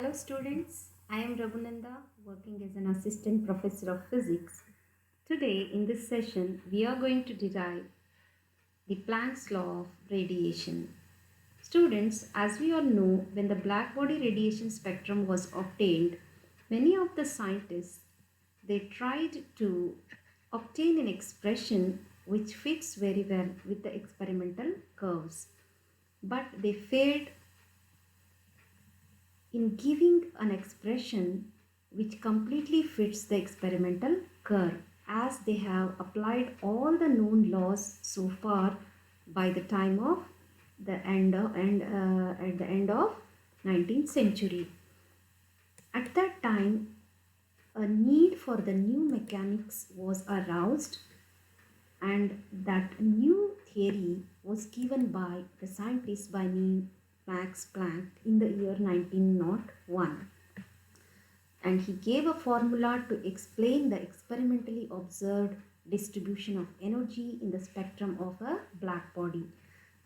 Hello students, I am Raghunanda working as an assistant professor of physics. Today in this session we are going to derive the Planck's law of radiation. Students, as we all know, when the blackbody radiation spectrum was obtained, many of the scientists they tried to obtain an expression which fits very well with the experimental curves, but they failed in giving an expression which completely fits the experimental curve, as they have applied all the known laws so far by the time of at the end of 19th century. At that time, a need for the new mechanics was aroused, and that new theory was given by the scientist by name Max Planck in the year 1901, and he gave a formula to explain the experimentally observed distribution of energy in the spectrum of a black body,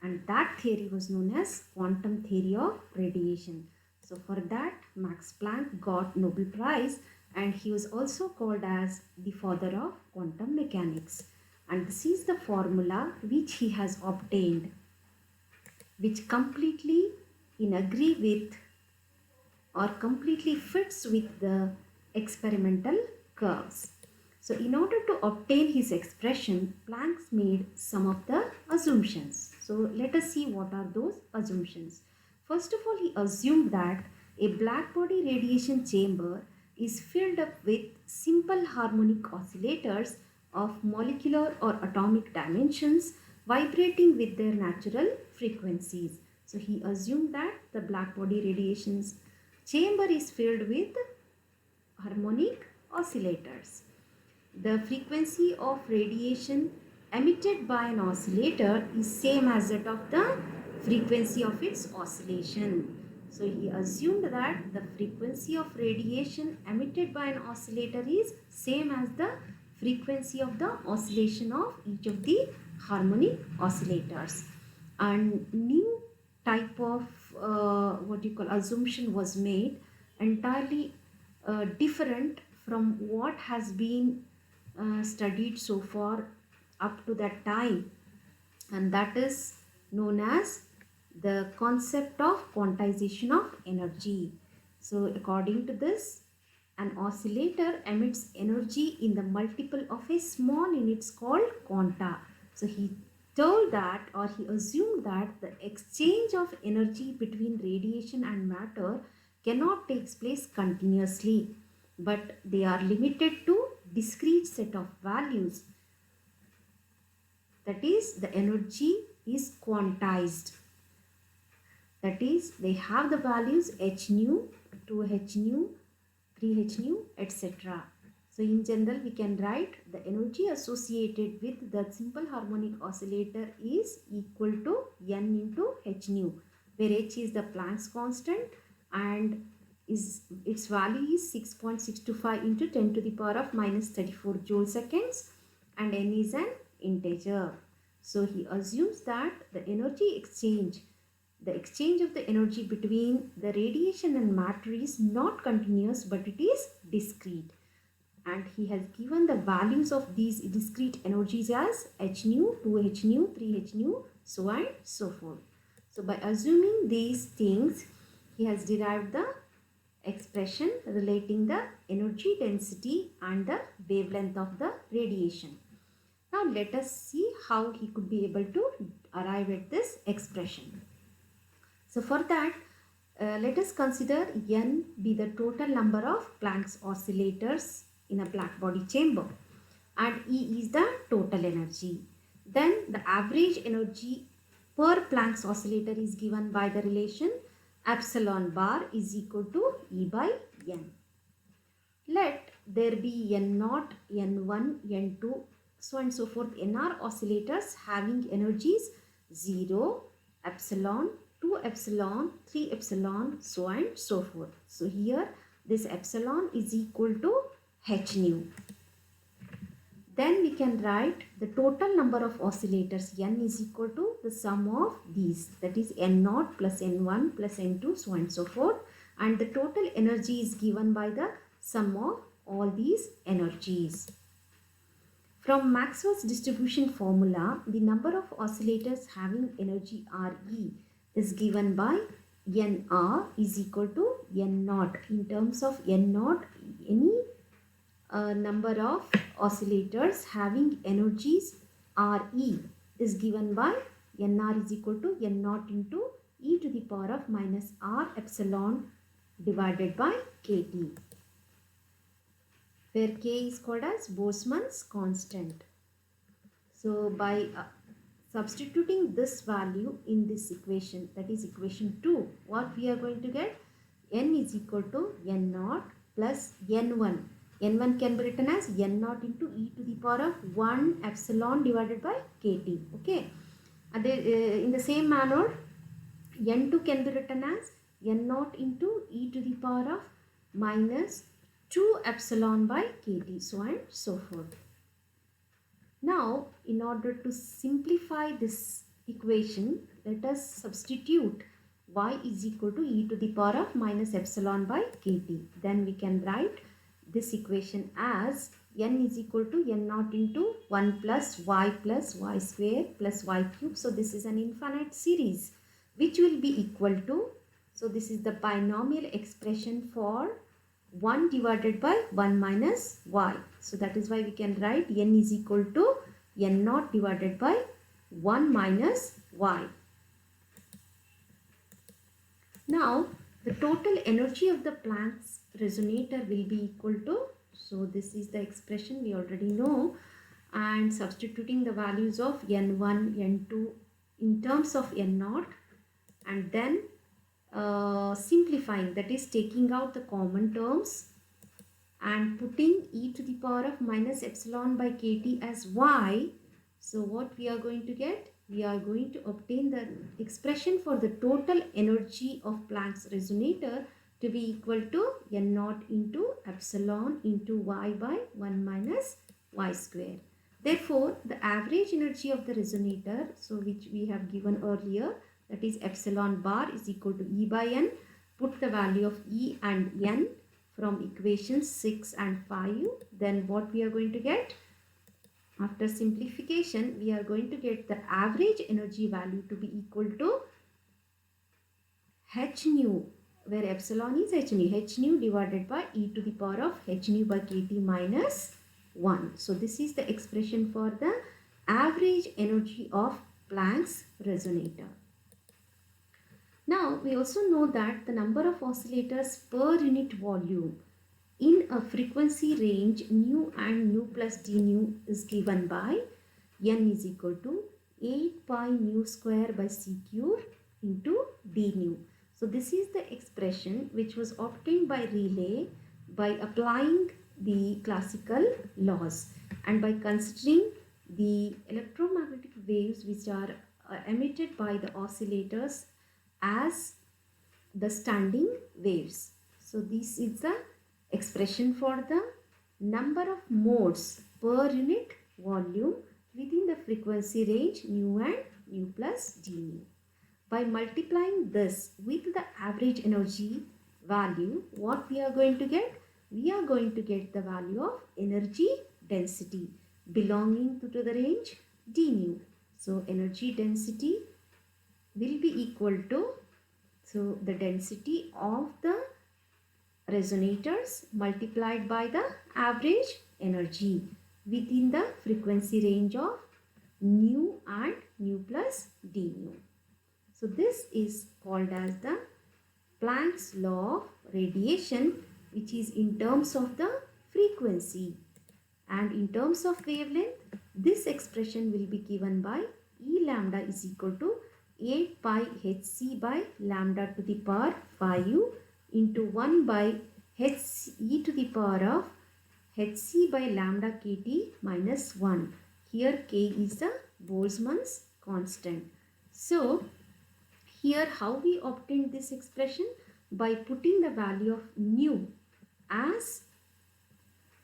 and that theory was known as quantum theory of radiation. So for that Max Planck got Nobel Prize, and he was also called as the father of quantum mechanics. And this is the formula which he has obtained, which completely in agree with or completely fits with the experimental curves. So in order to obtain his expression, Planck made some of the assumptions. So let us see what are those assumptions. First of all, he assumed that a blackbody radiation chamber is filled up with simple harmonic oscillators of molecular or atomic dimensions vibrating with their natural frequencies. So he assumed that the blackbody radiation's chamber is filled with harmonic oscillators. The frequency of radiation emitted by an oscillator is same as that of the frequency of its oscillation. So he assumed that the frequency of radiation emitted by an oscillator is same as the frequency of the oscillation of each of the harmonic oscillators. And new type of assumption was made, entirely different from what has been studied so far up to that time, and that is known as the concept of quantization of energy. So according to this, an oscillator emits energy in the multiple of a small units called quanta. So he told that, or he assumed that, the exchange of energy between radiation and matter cannot take place continuously, but they are limited to discrete set of values. That is, the energy is quantized. That is, they have the values h nu, 2h nu, 3h nu, etc. So in general, we can write the energy associated with the simple harmonic oscillator is equal to n into h nu, where h is the Planck's constant and its value is 6.625 into 10 to the power of minus 34 joule seconds, and n is an integer. So he assumes that the exchange of the energy between the radiation and matter is not continuous, but it is discrete. And he has given the values of these discrete energies as h nu, 2h nu, 3h nu, so on and so forth. So by assuming these things, he has derived the expression relating the energy density and the wavelength of the radiation. Now let us see how he could be able to arrive at this expression. So for that, let us consider n be the total number of Planck's oscillators in a black body chamber, and E is the total energy. Then the average energy per Planck's oscillator is given by the relation epsilon bar is equal to E by n. Let there be n0, n1, n2, so and so forth, nr oscillators having energies 0, epsilon, 2 epsilon, 3 epsilon, so on and so forth. So here this epsilon is equal to h nu. Then we can write the total number of oscillators n is equal to the sum of these, that is n0 plus n1 plus n2, so on and so forth. and the total energy is given by the sum of all these energies. From Maxwell's distribution formula, the number of oscillators having energy Re is given by Nr is equal to N0. In terms of N0, any number of oscillators having energies Re is given by Nr is equal to N0 into e to the power of minus R epsilon divided by kT, where k is called as Boltzmann's constant. So by substituting this value in this equation, that is equation 2, what we are going to get? N is equal to N0 plus N1. N1 can be written as N0 into e to the power of 1 epsilon divided by kT. Okay. And in the same manner, N2 can be written as N0 into e to the power of minus 2 epsilon by kT, so on and so forth. Now, in order to simplify this equation, let us substitute y is equal to e to the power of minus epsilon by kT. Then we can write this equation as n is equal to n0 into 1 plus y square plus y cube. So this is an infinite series which will be equal to, so this is the binomial expression for 1 divided by 1 minus y. So that is why we can write n is equal to n0 divided by 1 minus y. Now the total energy of the Planck's resonator will be equal to, so this is the expression we already know, and substituting the values of n1, n2 in terms of n0, and then simplifying, that is taking out the common terms and putting e to the power of minus epsilon by kT as y. So what we are going to get? We are going to obtain the expression for the total energy of Planck's resonator to be equal to n0 into epsilon into y by 1 minus y square. Therefore, the average energy of the resonator, so which we have given earlier, that is epsilon bar is equal to E by N. Put the value of E and N from equations 6 and 5. Then what we are going to get? After simplification, we are going to get the average energy value to be equal to h nu, where epsilon is h nu divided by e to the power of h nu by kT minus 1. So this is the expression for the average energy of Planck's resonator. Now we also know that the number of oscillators per unit volume in a frequency range nu and nu plus d nu is given by n is equal to 8 pi nu square by c cube into d nu. So this is the expression which was obtained by Rayleigh by applying the classical laws and by considering the electromagnetic waves which are emitted by the oscillators as the standing waves. So this is the expression for the number of modes per unit volume within the frequency range nu and nu plus d nu. By multiplying this with the average energy value, what we are going to get? We are going to get the value of energy density belonging to the range d nu. So energy density will be equal to, so the density of the resonators multiplied by the average energy within the frequency range of nu and nu plus d nu. So this is called as the Planck's law of radiation, which is in terms of the frequency, and in terms of wavelength, this expression will be given by E lambda is equal to 8 pi hc by lambda to the power 5 into 1 by h e to the power of hc by lambda kT minus 1. Here k is the Boltzmann's constant. So here how we obtained this expression? By putting the value of nu as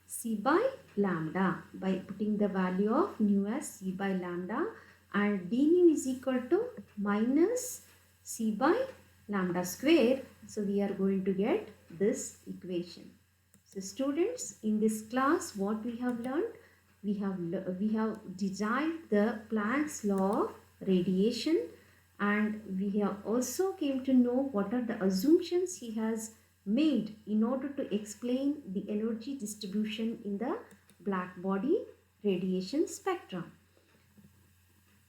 c by lambda, by putting the value of nu as c by lambda, and d nu is equal to minus c by lambda square. So we are going to get this equation. So students, in this class what we have learned, we have derived the Planck's law of radiation, and we have also came to know what are the assumptions he has made in order to explain the energy distribution in the black body radiation spectrum.